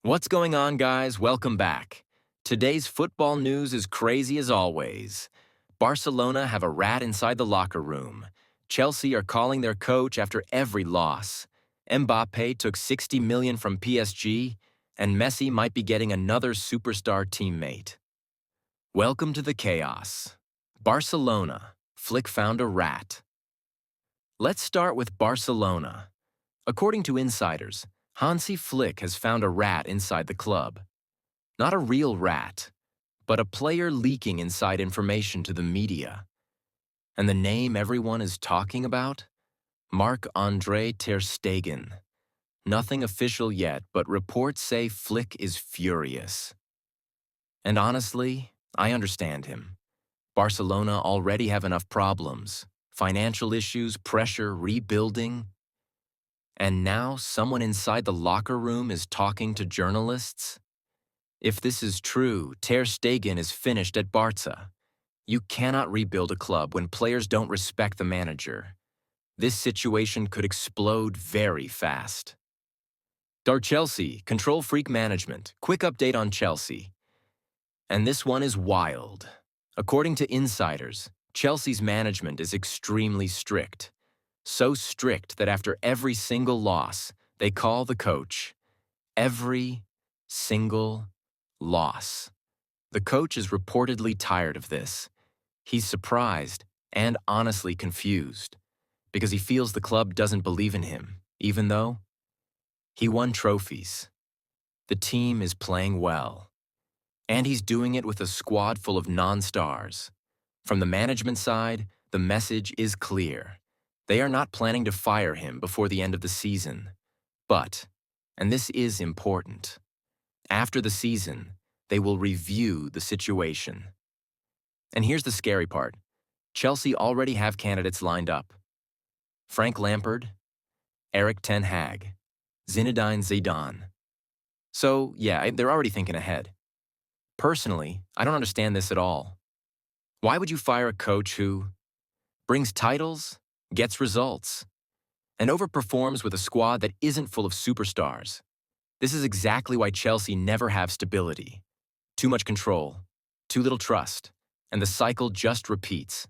What's going on, guys? Welcome back. Today's football news is crazy as always. Barcelona have a rat inside the locker room. Chelsea are calling their coach after every loss. Mbappé took 60 million from PSG, and Messi might be getting another superstar teammate. Welcome to the chaos. Barcelona. Flick found a rat. Let's start with Barcelona. According to insiders, Hansi Flick has found a rat inside the club. Not a real rat, but a player leaking inside information to the media. And the name everyone is talking about? Marc-Andre Ter Stegen. Nothing official yet, but reports say Flick is furious. And honestly, I understand him. Barcelona already have enough problems. Financial issues, pressure, rebuilding. And now someone inside the locker room is talking to journalists? If this is true, Ter Stegen is finished at Barca. You cannot rebuild a club when players don't respect the manager. This situation could explode very fast. Chelsea, control freak management. Quick update on Chelsea. And this one is wild. According to insiders, Chelsea's management is extremely strict. So strict that after every single loss, they call the coach. Every single loss. The coach is reportedly tired of this. He's surprised and honestly confused because he feels the club doesn't believe in him, even though he won trophies. The team is playing well. And he's doing it with a squad full of non-stars. From the management side, the message is clear. They are not planning to fire him before the end of the season. But, and this is important, after the season, they will review the situation. And here's the scary part. Chelsea already have candidates lined up. Frank Lampard, Erik ten Hag, Zinedine Zidane. So, yeah, they're already thinking ahead. Personally, I don't understand this at all. Why would you fire a coach who brings titles, gets results, and overperforms with a squad that isn't full of superstars? This is exactly why Chelsea never have stability. Too much control, too little trust, and the cycle just repeats.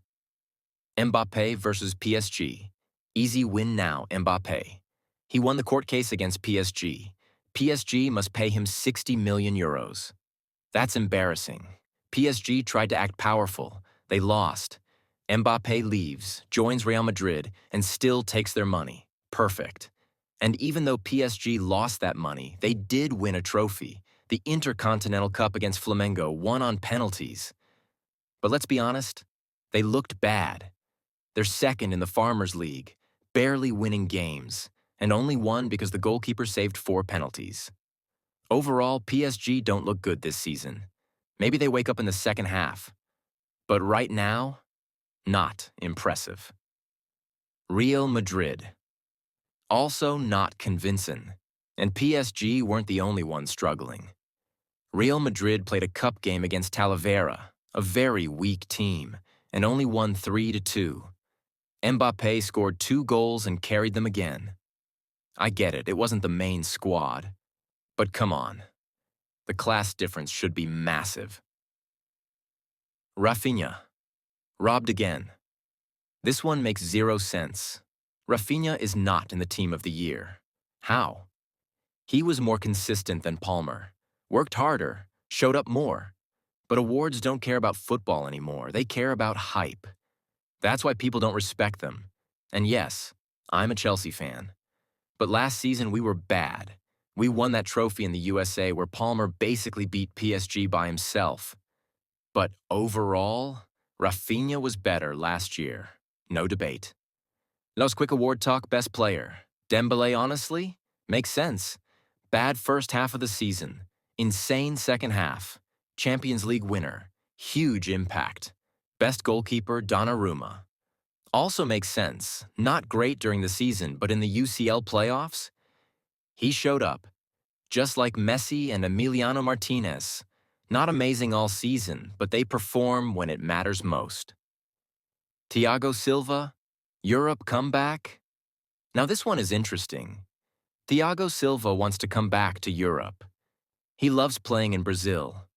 Mbappé versus PSG. Easy win now, Mbappé. He won the court case against PSG. PSG must pay him 60 million euros. That's embarrassing. PSG tried to act powerful. They lost. Mbappé leaves, joins Real Madrid, and still takes their money. Perfect. And even though PSG lost that money, they did win a trophy, the Intercontinental Cup against Flamengo, won on penalties. But let's be honest, they looked bad. They're second in the Farmers League, barely winning games, and only won because the goalkeeper saved 4 penalties. Overall, PSG don't look good this season. Maybe they wake up in the second half. But right now, not impressive. Real Madrid. Also not convincing. And PSG weren't the only ones struggling. Real Madrid played a cup game against Talavera, a very weak team, and only won 3-2. Mbappé scored 2 goals and carried them again. I get it, it wasn't the main squad. But come on. The class difference should be massive. Raphinha. Robbed again. This one makes 0 sense. Raphinha is not in the team of the year. How? He was more consistent than Palmer, worked harder, showed up more. But awards don't care about football anymore. They care about hype. That's why people don't respect them. And yes, I'm a Chelsea fan. But last season we were bad. We won that trophy in the USA where Palmer basically beat PSG by himself. But overall, Raphinha was better last year. No debate. Los quick award talk, best player. Dembélé, honestly, makes sense. Bad first half of the season. Insane second half. Champions League winner. Huge impact. Best goalkeeper, Donnarumma. Also makes sense. Not great during the season, but in the UCL playoffs, he showed up. Just like Messi and Emiliano Martinez. Not amazing all season, but they perform when it matters most. Thiago Silva, Europe comeback? Now this one is interesting. Thiago Silva wants to come back to Europe. He loves playing in Brazil.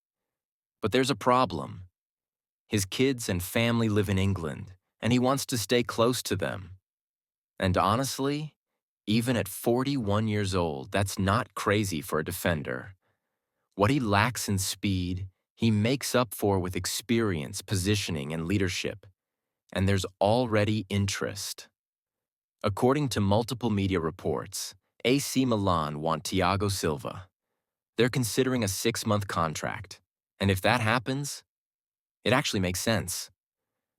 But there's a problem. His kids and family live in England, and he wants to stay close to them. And honestly, even at 41 years old, that's not crazy for a defender. What he lacks in speed, he makes up for with experience, positioning, and leadership. And there's already interest. According to multiple media reports, AC Milan want Thiago Silva. They're considering a 6-month contract. And if that happens, it actually makes sense.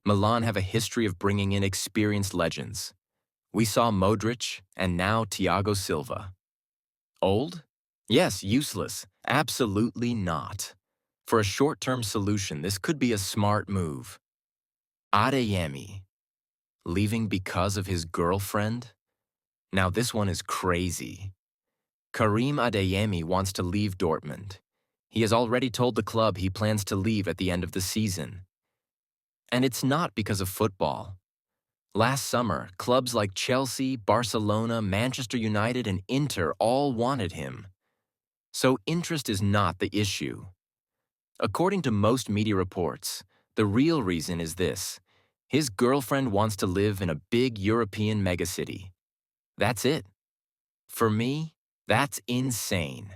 Milan have a history of bringing in experienced legends. We saw Modric and now Thiago Silva. Old? Yes, useless. Absolutely not. For a short-term solution, this could be a smart move. Adeyemi, leaving because of his girlfriend? Now this one is crazy. Karim Adeyemi wants to leave Dortmund. He has already told the club he plans to leave at the end of the season. And it's not because of football. Last summer, clubs like Chelsea, Barcelona, Manchester United, and Inter all wanted him. So interest is not the issue. According to most media reports, the real reason is this. His girlfriend wants to live in a big European megacity. That's it. For me, that's insane.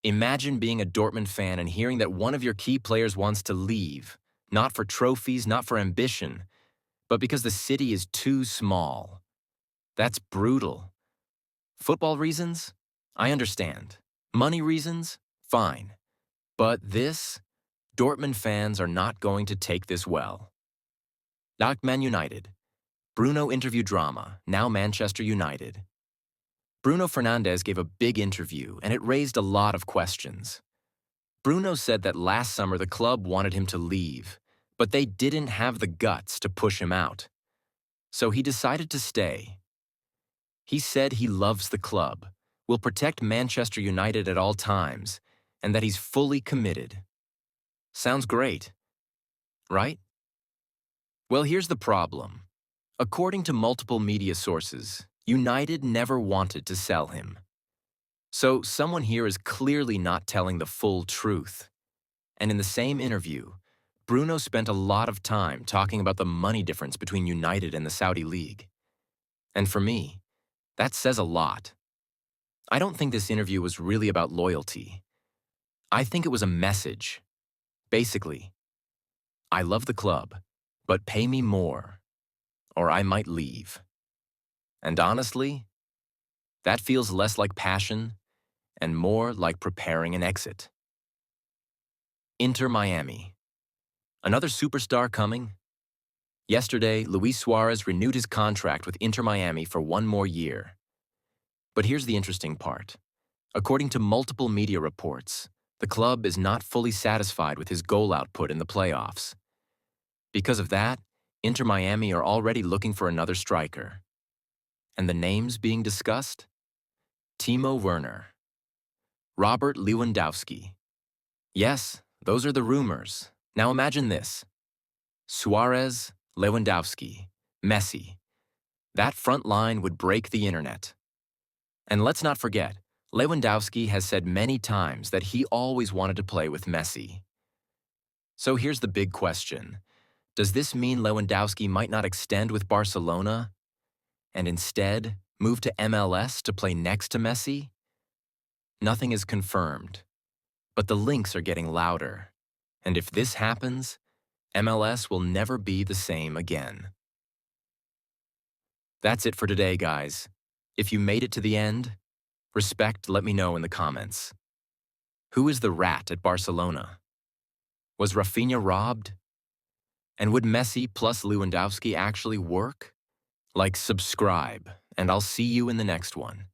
Imagine being a Dortmund fan and hearing that one of your key players wants to leave, not for trophies, not for ambition, but because the city is too small. That's brutal. Football reasons? I understand. Money reasons? Fine. But this? Dortmund fans are not going to take this well. Man United. Bruno interview drama, now Manchester United. Bruno Fernandes gave a big interview, and it raised a lot of questions. Bruno said that last summer the club wanted him to leave, but they didn't have the guts to push him out. So he decided to stay. He said he loves the club, will protect Manchester United at all times, and that he's fully committed. Sounds great, right? Well, here's the problem. According to multiple media sources, United never wanted to sell him. So someone here is clearly not telling the full truth. And in the same interview, Bruno spent a lot of time talking about the money difference between United and the Saudi League. And for me, that says a lot. I don't think this interview was really about loyalty. I think it was a message. Basically, I love the club, but pay me more, or I might leave. And honestly, that feels less like passion and more like preparing an exit. Inter Miami. Another superstar coming? Yesterday, Luis Suarez renewed his contract with Inter Miami for 1 more year. But here's the interesting part. According to multiple media reports, the club is not fully satisfied with his goal output in the playoffs. Because of that, Inter Miami are already looking for another striker. And the names being discussed? Timo Werner. Robert Lewandowski. Yes, those are the rumors. Now imagine this. Suarez, Lewandowski, Messi. That front line would break the internet. And let's not forget, Lewandowski has said many times that he always wanted to play with Messi. So here's the big question. Does this mean Lewandowski might not extend with Barcelona and instead move to MLS to play next to Messi? Nothing is confirmed, but the links are getting louder. And if this happens, MLS will never be the same again. That's it for today, guys. If you made it to the end, respect, let me know in the comments. Who is the rat at Barcelona? Was Raphinha robbed? And would Messi plus Lewandowski actually work? Like, subscribe, and I'll see you in the next one.